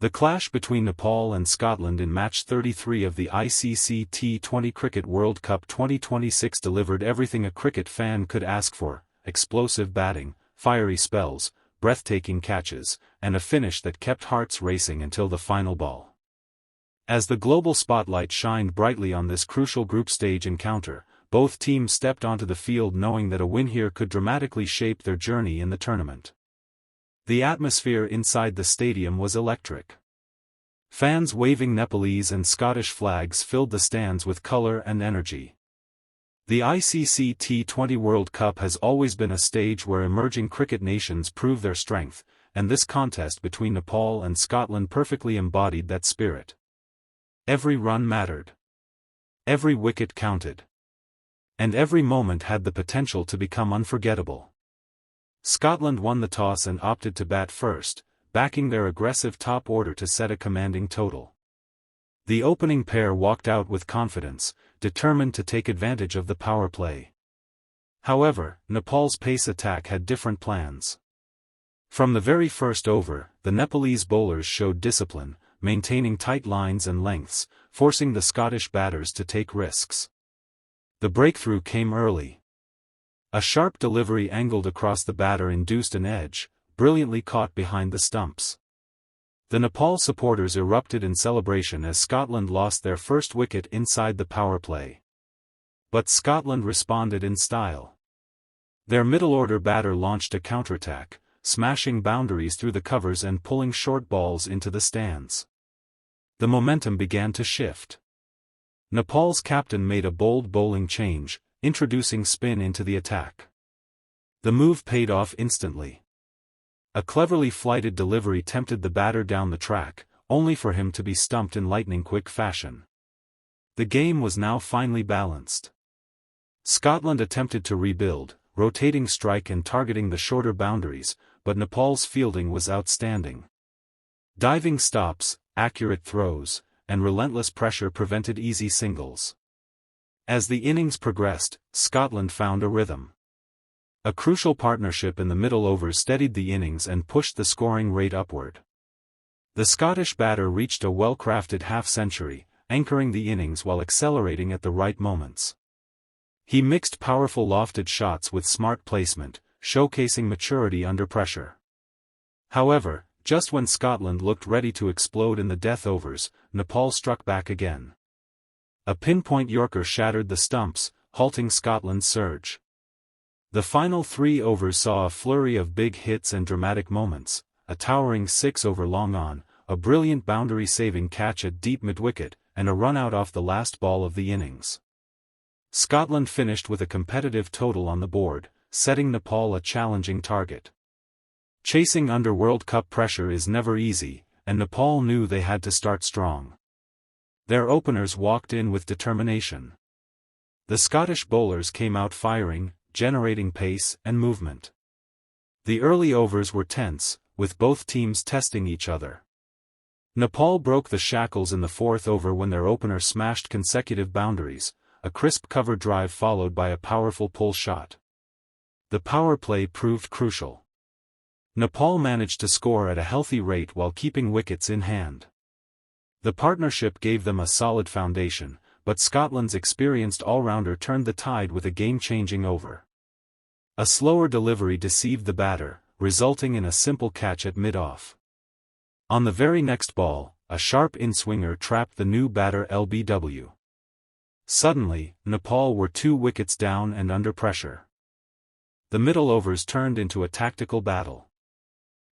The clash between Nepal and Scotland in match 33 of the ICC T20 Cricket World Cup 2026 delivered everything a cricket fan could ask for: explosive batting, fiery spells, breathtaking catches, and a finish that kept hearts racing until the final ball. As the global spotlight shined brightly on this crucial group stage encounter, both teams stepped onto the field knowing that a win here could dramatically shape their journey in the tournament. The atmosphere inside the stadium was electric. Fans waving Nepalese and Scottish flags filled the stands with color and energy. The ICC T20 World Cup has always been a stage where emerging cricket nations prove their strength, and this contest between Nepal and Scotland perfectly embodied that spirit. Every run mattered. Every wicket counted. And every moment had the potential to become unforgettable. Scotland won the toss and opted to bat first, backing their aggressive top order to set a commanding total. The opening pair walked out with confidence, determined to take advantage of the power play. However, Nepal's pace attack had different plans. From the very first over, the Nepalese bowlers showed discipline, maintaining tight lines and lengths, forcing the Scottish batters to take risks. The breakthrough came early. A sharp delivery angled across the batter induced an edge, brilliantly caught behind the stumps. The Nepal supporters erupted in celebration as Scotland lost their first wicket inside the power play. But Scotland responded in style. Their middle-order batter launched a counterattack, smashing boundaries through the covers and pulling short balls into the stands. The momentum began to shift. Nepal's captain made a bold bowling change, introducing spin into the attack. The move paid off instantly. A cleverly flighted delivery tempted the batter down the track, only for him to be stumped in lightning-quick fashion. The game was now finely balanced. Scotland attempted to rebuild, rotating strike and targeting the shorter boundaries, but Nepal's fielding was outstanding. Diving stops, accurate throws, and relentless pressure prevented easy singles. As the innings progressed, Scotland found a rhythm. A crucial partnership in the middle overs steadied the innings and pushed the scoring rate upward. The Scottish batter reached a well-crafted half-century, anchoring the innings while accelerating at the right moments. He mixed powerful lofted shots with smart placement, showcasing maturity under pressure. However, just when Scotland looked ready to explode in the death overs, Nepal struck back again. A pinpoint Yorker shattered the stumps, halting Scotland's surge. The final 3 overs saw a flurry of big hits and dramatic moments: a towering 6 over long on, a brilliant boundary-saving catch at deep mid-wicket, and a run-out off the last ball of the innings. Scotland finished with a competitive total on the board, setting Nepal a challenging target. Chasing under World Cup pressure is never easy, and Nepal knew they had to start strong. Their openers walked in with determination. The Scottish bowlers came out firing, generating pace and movement. The early overs were tense, with both teams testing each other. Nepal broke the shackles in the 4th over when their opener smashed consecutive boundaries, a crisp cover drive followed by a powerful pull shot. The power play proved crucial. Nepal managed to score at a healthy rate while keeping wickets in hand. The partnership gave them a solid foundation, but Scotland's experienced all-rounder turned the tide with a game-changing over. A slower delivery deceived the batter, resulting in a simple catch at mid-off. On the very next ball, a sharp in-swinger trapped the new batter LBW. Suddenly, Nepal were 2 wickets down and under pressure. The middle overs turned into a tactical battle.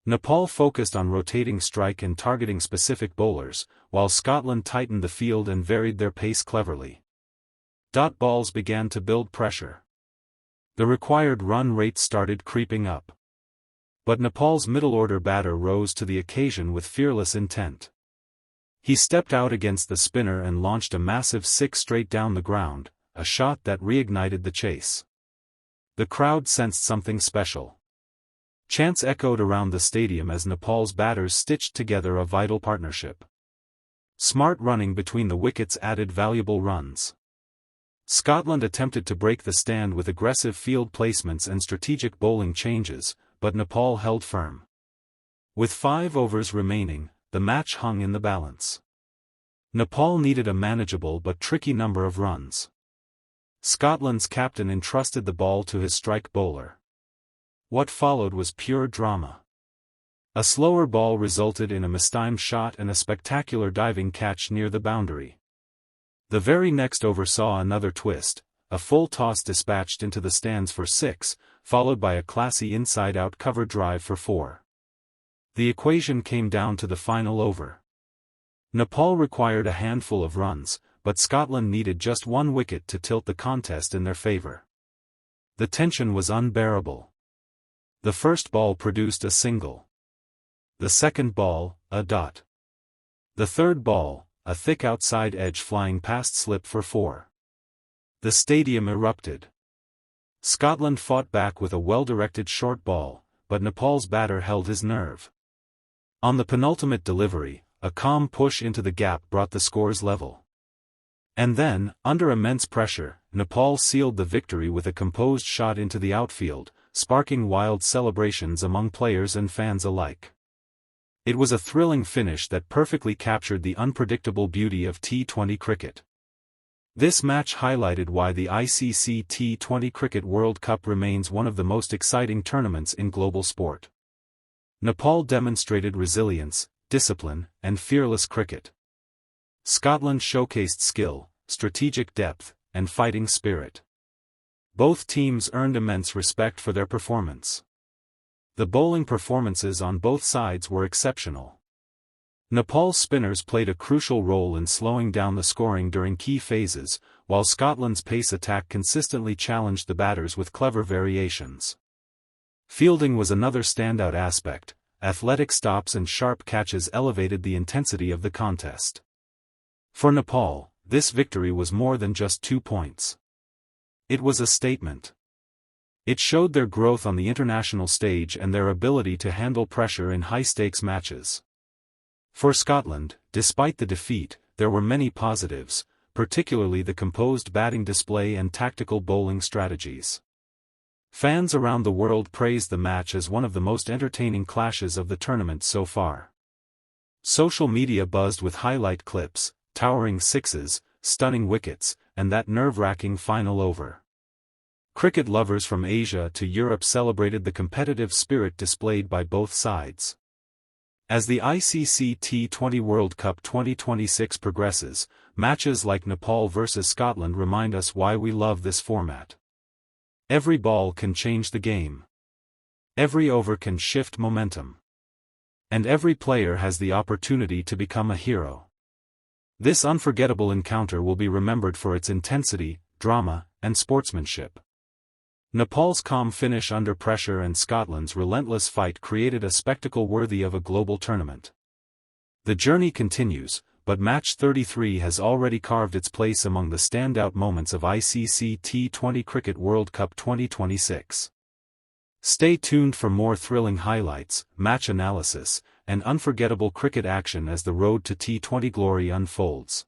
Nepal focused on rotating strike and targeting specific bowlers, while Scotland tightened the field and varied their pace cleverly. Dot balls began to build pressure. The required run rate started creeping up. But Nepal's middle-order batter rose to the occasion with fearless intent. He stepped out against the spinner and launched a massive 6 straight down the ground, a shot that reignited the chase. The crowd sensed something special. Chants echoed around the stadium as Nepal's batters stitched together a vital partnership. Smart running between the wickets added valuable runs. Scotland attempted to break the stand with aggressive field placements and strategic bowling changes, but Nepal held firm. With 5 overs remaining, the match hung in the balance. Nepal needed a manageable but tricky number of runs. Scotland's captain entrusted the ball to his strike bowler. What followed was pure drama. A slower ball resulted in a mistimed shot and a spectacular diving catch near the boundary. The very next over saw another twist, a full toss dispatched into the stands for 6, followed by a classy inside-out cover drive for 4. The equation came down to the final over. Nepal required a handful of runs, but Scotland needed just 1 wicket to tilt the contest in their favour. The tension was unbearable. The first ball produced a single. The second ball, a dot. The third ball, a thick outside edge flying past slip for 4. The stadium erupted. Scotland fought back with a well-directed short ball, but Nepal's batter held his nerve. On the penultimate delivery, a calm push into the gap brought the scores level. And then, under immense pressure, Nepal sealed the victory with a composed shot into the outfield, sparking wild celebrations among players and fans alike. It was a thrilling finish that perfectly captured the unpredictable beauty of T20 cricket. This match highlighted why the ICC T20 Cricket World Cup remains one of the most exciting tournaments in global sport. Nepal demonstrated resilience, discipline, and fearless cricket. Scotland showcased skill, strategic depth, and fighting spirit. Both teams earned immense respect for their performance. The bowling performances on both sides were exceptional. Nepal's spinners played a crucial role in slowing down the scoring during key phases, while Scotland's pace attack consistently challenged the batters with clever variations. Fielding was another standout aspect. Athletic stops and sharp catches elevated the intensity of the contest. For Nepal, this victory was more than just 2 points. It was a statement. It showed their growth on the international stage and their ability to handle pressure in high-stakes matches. For Scotland, despite the defeat, there were many positives, particularly the composed batting display and tactical bowling strategies. Fans around the world praised the match as one of the most entertaining clashes of the tournament so far. Social media buzzed with highlight clips, towering sixes, stunning wickets, and that nerve-wracking final over. Cricket lovers from Asia to Europe celebrated the competitive spirit displayed by both sides. As the ICC T20 World Cup 2026 progresses, matches like Nepal vs Scotland remind us why we love this format. Every ball can change the game. Every over can shift momentum. And every player has the opportunity to become a hero. This unforgettable encounter will be remembered for its intensity, drama, and sportsmanship. Nepal's calm finish under pressure and Scotland's relentless fight created a spectacle worthy of a global tournament. The journey continues, but match 33 has already carved its place among the standout moments of ICC T20 Cricket World Cup 2026. Stay tuned for more thrilling highlights, match analysis, and unforgettable cricket action as the road to T20 glory unfolds.